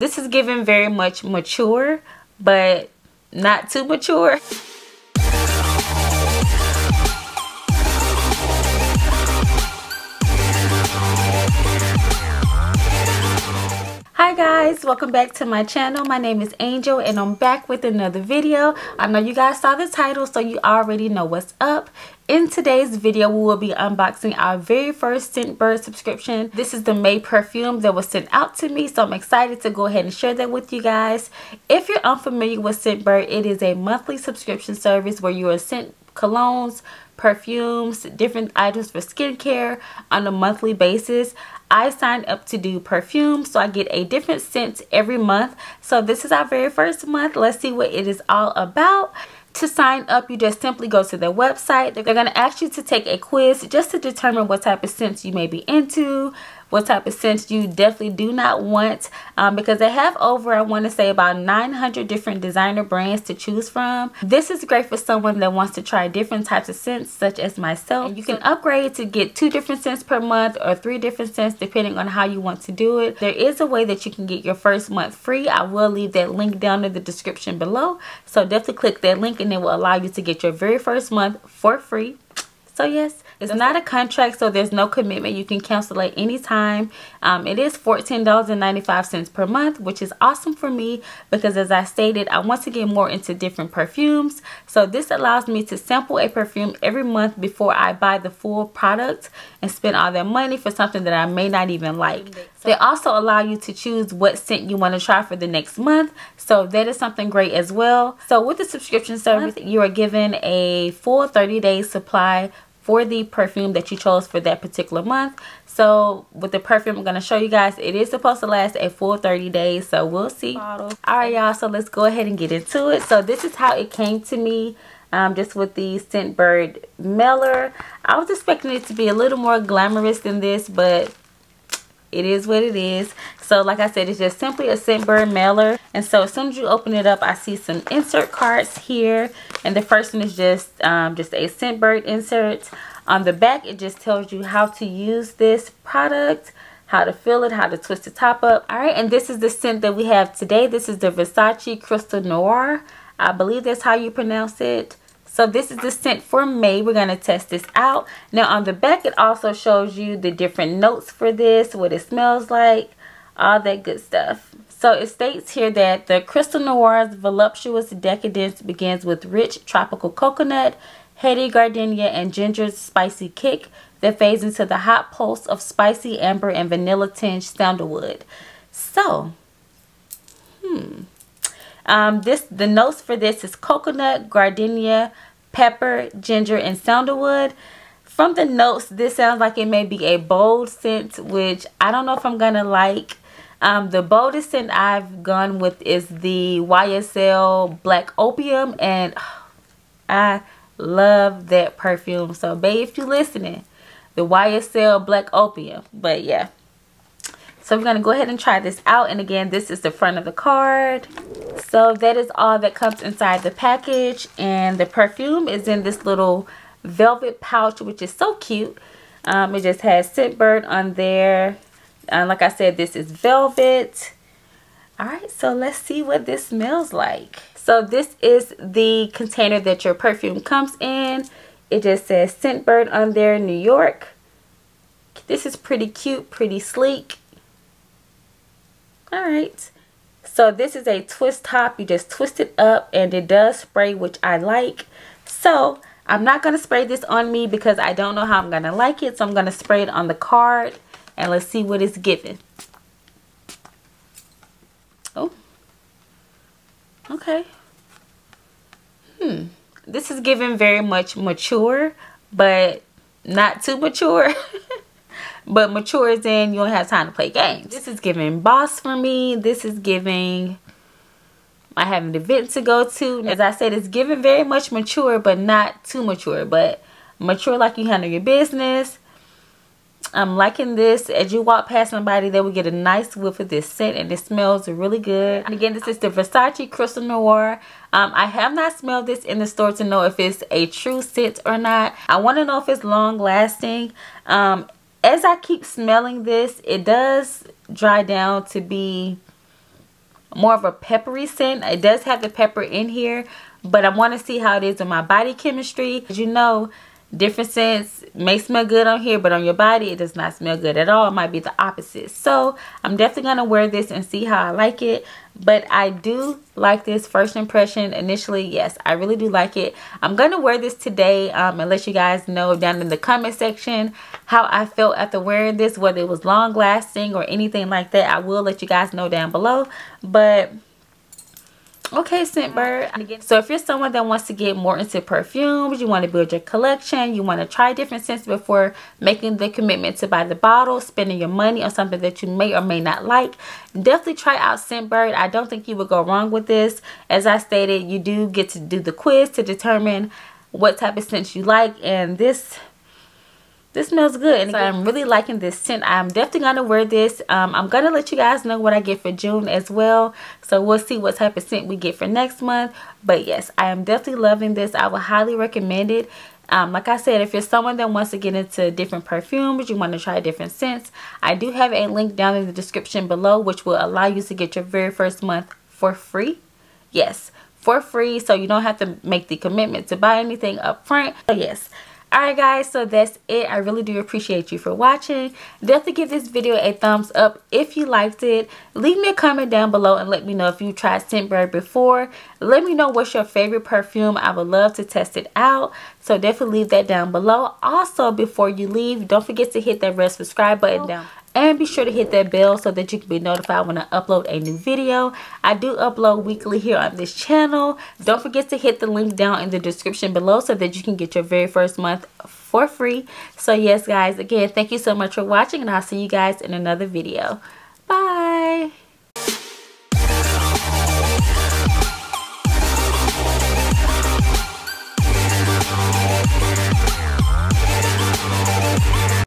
This is giving very much mature, but not too mature. Hi guys, welcome back to my channel. My name is Angel and I'm back with another video. I know you guys saw the title, so you already know what's up. In today's video, we will be unboxing our very first Scentbird subscription. This is the May perfume that was sent out to me, so I'm excited to go ahead and share that with you guys. If you're unfamiliar with Scentbird, it is a monthly subscription service where you are sent colognes, perfumes, different items for skincare on a monthly basis. I signed up to do perfume, so I get a different scent every month. So this is our very first month. Let's see what it is all about. To sign up, you just simply go to their website. They're going to ask you to take a quiz just to determine what type of scents you may be into, what type of scents you definitely do not want, because they have over, I want to say, about 900 different designer brands to choose from. This is great for someone that wants to try different types of scents, such as myself. And you can upgrade to get 2 different scents per month or 3 different scents depending on how you want to do it. There is a way that you can get your first month free. I will leave that link down in the description below, so definitely click that link and it will allow you to get your very first month for free. So yes, it's not a contract, so there's no commitment. You can cancel at any time. It is $14.95 per month, which is awesome for me because, as I stated, I want to get more into different perfumes. So this allows me to sample a perfume every month before I buy the full product and spend all that money for something that I may not even like. They also allow you to choose what scent you want to try for the next month, so that is something great as well. So with the subscription service, you are given a full 30-day supply for the perfume that you chose for that particular month. So with the perfume I'm going to show you guys, it is supposed to last a full 30 days, so we'll see. Alright y'all, so let's go ahead and get into it. So this is how it came to me, just with the Scentbird mailer. I was expecting it to be a little more glamorous than this, but it is what it is. So like I said, it's just simply a Scentbird mailer. And so as soon as you open it up, I see some insert cards here. And the first one is just a Scentbird insert. On the back, it just tells you how to use this product, how to fill it, how to twist the top up. Alright, and this is the scent that we have today. This is the Versace Crystal Noir. I believe that's how you pronounce it. So this is the scent for May. We're going to test this out. Now on the back, it also shows you the different notes for this, what it smells like, all that good stuff. So it states here that the Crystal Noir's voluptuous decadence begins with rich tropical coconut, heady gardenia, and ginger's spicy kick that fades into the hot pulse of spicy amber and vanilla tinged sandalwood. So, the notes for this is coconut, gardenia, pepper, ginger, and sandalwood. From the notes, this sounds like it may be a bold scent, which I don't know if I'm gonna like. The boldest scent I've gone with is the YSL Black Opium, and I love that perfume. So babe, if you're listening, the YSL Black Opium. But yeah, so we're going to go ahead and try this out. And again, this is the front of the card. So that is all that comes inside the package. And the perfume is in this little velvet pouch, which is so cute. It just has Scentbird on there. Like I said, this is velvet. Alright, so let's see what this smells like. So this is the container that your perfume comes in. It just says Scentbird on there, New York. This is pretty cute, pretty sleek. Alright, so this is a twist top. You just twist it up and it does spray, which I like. So I'm not going to spray this on me because I don't know how I'm going to like it. So I'm going to spray it on the card and let's see what it's giving. Oh, okay. This is giving very much mature, but not too mature. But mature is in you don't have time to play games. This is giving boss for me. This is giving I have an event to go to. As I said, it's giving very much mature, but not too mature. But mature like you handle your business. I'm liking this. As you walk past somebody, they will get a nice whiff of this scent, and it smells really good. And again, this is the Versace Crystal Noir. I have not smelled this in the store to know if it's a true scent or not. I want to know if it's long lasting. As I keep smelling this, it does dry down to be more of a peppery scent. It does have the pepper in here, but I want to see how it is in my body chemistry. As you know, different scents may smell good on here, but on your body it does not smell good at all. It might be the opposite. So I'm definitely going to wear this and see how I like it. But I do like this first impression. Initially, yes, I really do like it. I'm going to wear this today and let you guys know down in the comment section how I felt after wearing this, whether it was long lasting or anything like that. I will let you guys know down below. But okay, Scentbird. So if you're someone that wants to get more into perfumes, you want to build your collection, you want to try different scents before making the commitment to buy the bottle, spending your money on something that you may or may not like, definitely try out Scentbird. I don't think you would go wrong with this. As I stated, you do get to do the quiz to determine what type of scents you like, and this smells good. And so I'm really liking this scent. I'm definitely going to wear this. I'm going to let you guys know what I get for June as well. So we'll see what type of scent we get for next month. But yes, I am definitely loving this. I would highly recommend it. Like I said, if you're someone that wants to get into different perfumes, you want to try different scents, I do have a link down in the description below, which will allow you to get your very first month for free. Yes, for free. So you don't have to make the commitment to buy anything up front. So yes. Alright guys, so that's it. I really do appreciate you for watching. Definitely give this video a thumbs up if you liked it. Leave me a comment down below and let me know if you tried Scentbird before. Let me know what's your favorite perfume. I would love to test it out. So definitely leave that down below. Also, before you leave, don't forget to hit that red subscribe button down. And be sure to hit that bell so that you can be notified when I upload a new video. I do upload weekly here on this channel. Don't forget to hit the link down in the description below so that you can get your very first month for free. So yes guys, again, thank you so much for watching, and I'll see you guys in another video.